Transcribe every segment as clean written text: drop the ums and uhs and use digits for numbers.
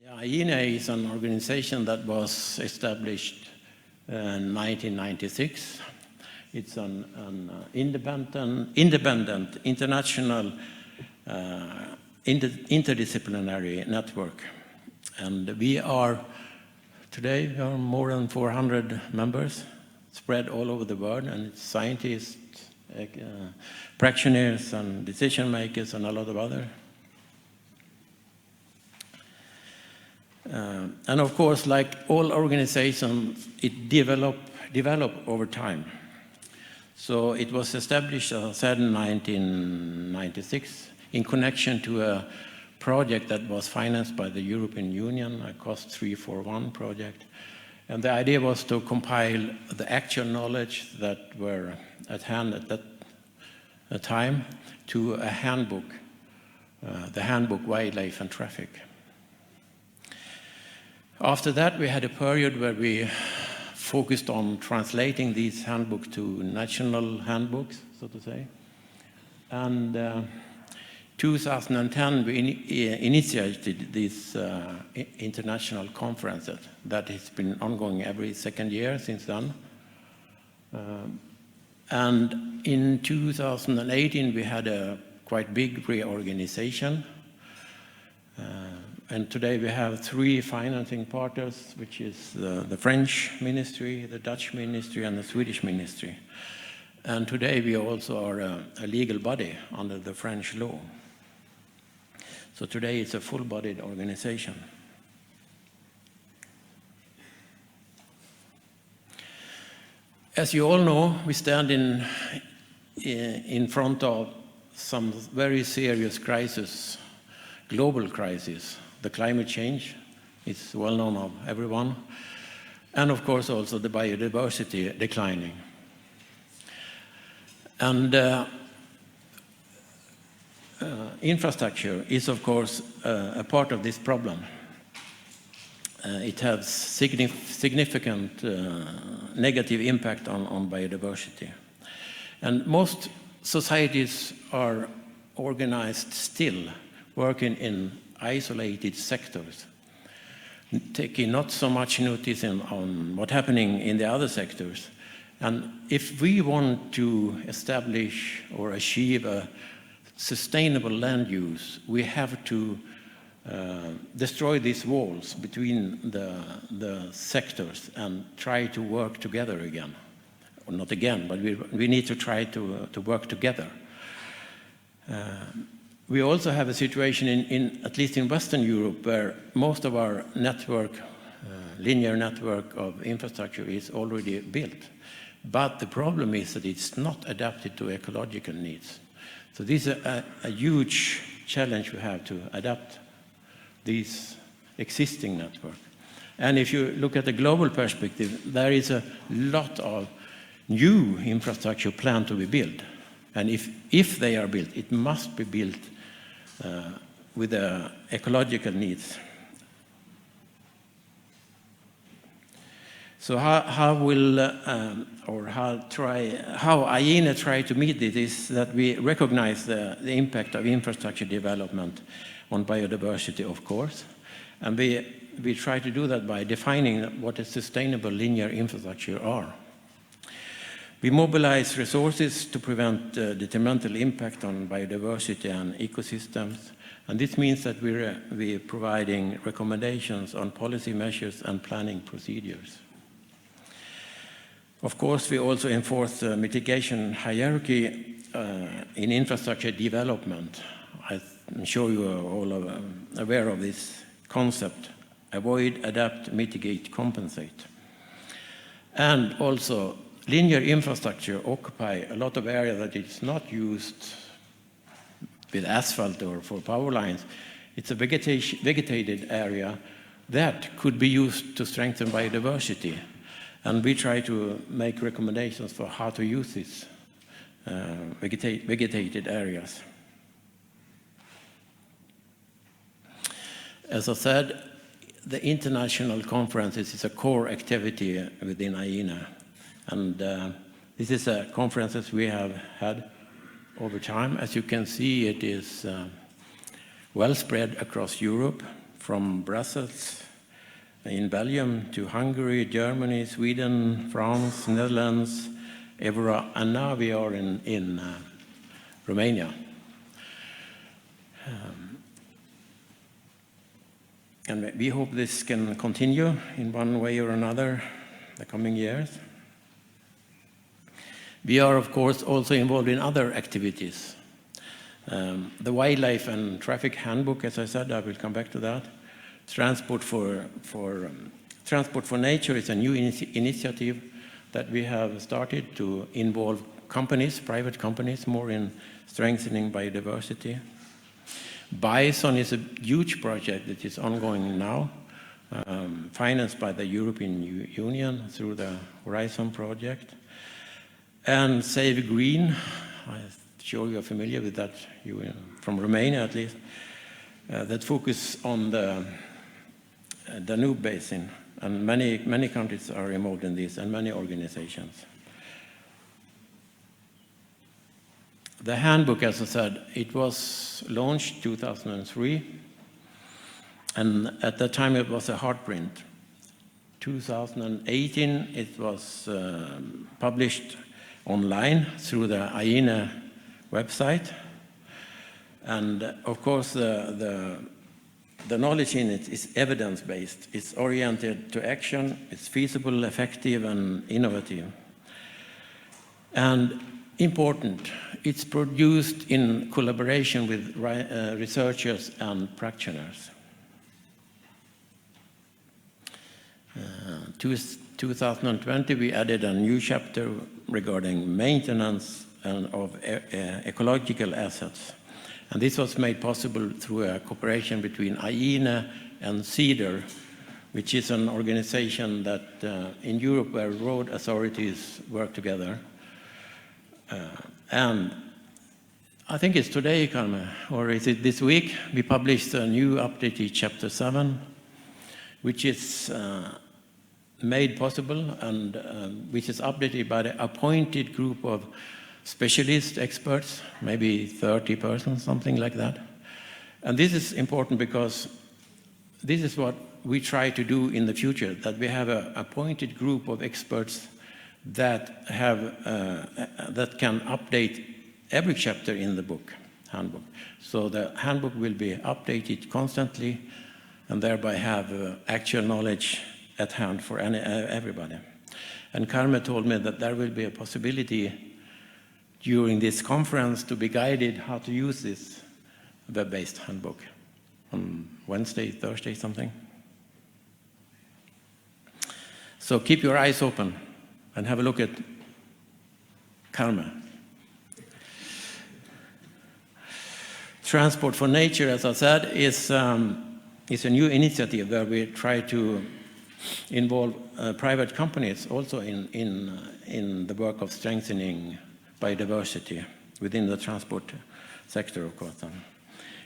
Yeah, IENE is an organization that was established in 1996. It's an independent international interdisciplinary network. And today we are more than 400 members spread all over the world, and it's scientists, practitioners and decision makers and a lot of other. And of course, like all organizations, it develop over time. So it was established, as I said, in 1996 in connection to a project that was financed by the European Union, a COST 341 project. And the idea was to compile the actual knowledge that were at hand at that time to a handbook, the Handbook Wildlife and Traffic. After that, we had a period where we focused on translating these handbooks to national handbooks, so to say. And 2010, we initiated this international conference that has been ongoing every second year since then. And in 2018, we had a quite big reorganization. And today we have 3 financing partners, which is the French ministry, the Dutch ministry, and the Swedish ministry. And today we also are a legal body under the French law. So today it's a full-bodied organization. As you all know, we stand in front of some very serious crises, global crisis. The climate change is well known of everyone, and of course also the biodiversity declining. And infrastructure is of course a part of this problem. It has significant negative impact on biodiversity. And most societies are organized still working in isolated sectors, taking not so much notice on what's happening in the other sectors. And if we want to establish or achieve a sustainable land use, we have to destroy these walls between the sectors and try to work together again. Or not again, but we need to try to work together. We also have a situation at least in Western Europe, where most of our network, linear network of infrastructure is already built. But the problem is that it's not adapted to ecological needs. So this is a huge challenge we have to adapt these existing network. And if you look at the global perspective, there is a lot of new infrastructure planned to be built. And if they are built, it must be built with the ecological needs. So how IENE try to meet this is that we recognize the impact of infrastructure development on biodiversity, of course, and we try to do that by defining what a sustainable linear infrastructure are. We mobilize resources to prevent detrimental impact on biodiversity and ecosystems. And this means that we're providing recommendations on policy measures and planning procedures. Of course, we also enforce the mitigation hierarchy in infrastructure development. I'm sure you are all aware of this concept: avoid, adapt, mitigate, compensate. And also, linear infrastructure occupy a lot of area that is not used with asphalt or for power lines. It's a vegetated area that could be used to strengthen biodiversity. And we try to make recommendations for how to use these vegetated areas. As I said, the international conferences is a core activity within IENE. And this is a conference we have had over time. As you can see, it is well spread across Europe. from Brussels in Belgium to Hungary, Germany, Sweden, France, Netherlands, Evora, and now we are in Romania. And we hope this can continue in one way or another the coming years. We are, of course, also involved in other activities. The Wildlife and Traffic Handbook, as I said, I will come back to that. Transport for Nature is a new initiative that we have started to involve companies, private companies, more in strengthening biodiversity. Bison is a huge project that is ongoing now, financed by the European Union through the Horizon project. And Save Green, I'm sure you're familiar with that, you from Romania at least, that focus on the Danube Basin. And many countries are involved in this, and many organizations. The handbook, as I said, it was launched 2003, and at that time it was a hard print. 2018 it was published online through the IENE website, and of course the knowledge in it is evidence-based. It's oriented to action, it's feasible, effective, and innovative. And important, it's produced in collaboration with researchers and practitioners. 2020, we added a new chapter regarding maintenance of ecological assets. And this was made possible through a cooperation between IENE and CEDAR, which is an organization that in Europe where road authorities work together. And I think it's today, Carmen, or is it this week, we published a new updated Chapter 7, which is made possible and which is updated by the appointed group of specialist experts, maybe 30 persons, something like that. And this is important because this is what we try to do in the future, that we have an appointed group of experts that can update every chapter in the handbook. So the handbook will be updated constantly and thereby have actual knowledge at hand for everybody. And Carmen told me that there will be a possibility during this conference to be guided how to use this web-based handbook on Wednesday, Thursday, something. So keep your eyes open and have a look at Carmen. Transport for Nature, as I said, is a new initiative where we try to involve private companies also in the work of strengthening biodiversity within the transport sector, of course.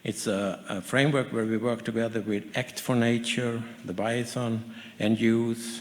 It's a framework where we work together with Act for Nature, the Bison, NGOs,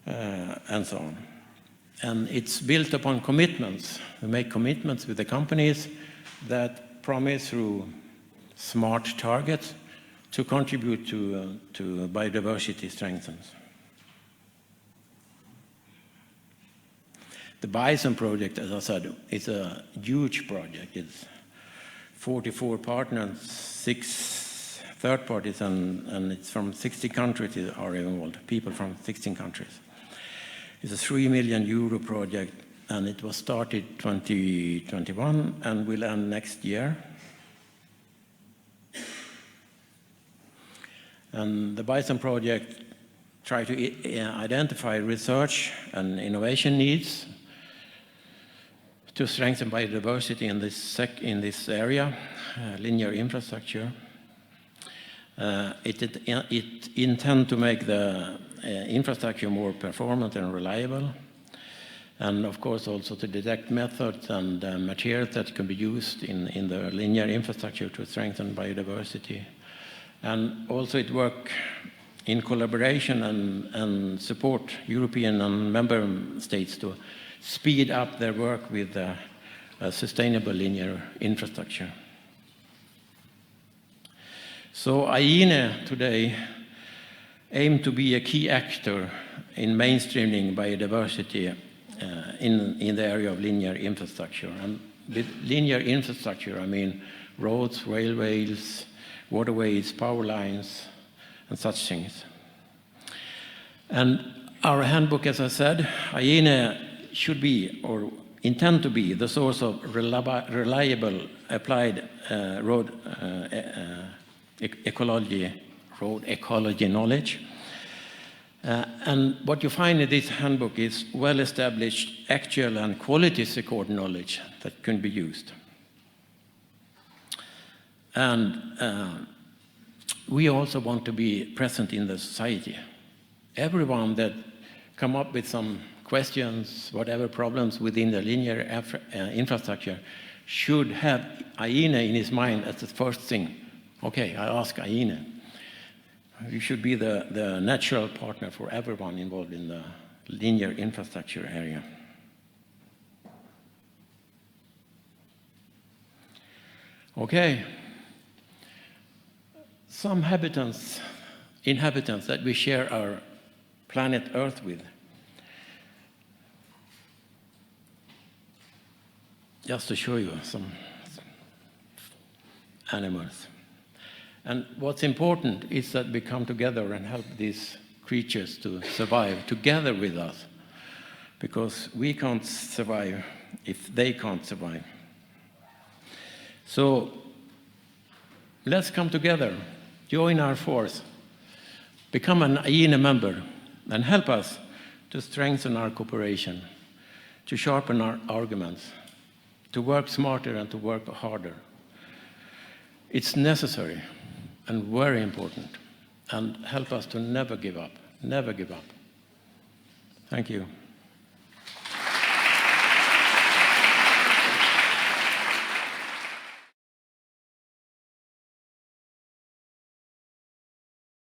and so on. And it's built upon commitments. We make commitments with the companies that promise through smart targets to contribute to biodiversity strengthens. The Bison project, as I said, is a huge project. It's 44 partners, 6 third parties, and it's from 60 countries that are involved, people from 16 countries. It's a €3 million project, and it was started 2021 and will end next year. And the Bison project tries to identify research and innovation needs to strengthen biodiversity in this area, linear infrastructure. It intends to make the infrastructure more performant and reliable, and of course also to detect methods and materials that can be used in the linear infrastructure to strengthen biodiversity. And also it works in collaboration and support European and member states to speed up their work with sustainable linear infrastructure. So IENE today aim to be a key actor in mainstreaming biodiversity in the area of linear infrastructure. And with linear infrastructure, I mean roads, railways, waterways, power lines, and such things. And our handbook, as I said, IENE should be, or intend to be, the source of reliable applied road ecology knowledge. And what you find in this handbook is well-established actual and quality record knowledge that can be used. And we also want to be present in the society. Everyone that come up with some questions, whatever problems within the linear infrastructure, should have IENE in his mind as the first thing. Okay, I ask IENE. You should be the natural partner for everyone involved in the linear infrastructure area. Okay. Some inhabitants that we share our planet Earth with. Just to show you some animals. And what's important is that we come together and help these creatures to survive together with us, because we can't survive if they can't survive. So let's come together, join our force, become an IENE member, and help us to strengthen our cooperation, to sharpen our arguments, to work smarter and to work harder. It's necessary and very important, and help us to never give up, never give up. Thank you.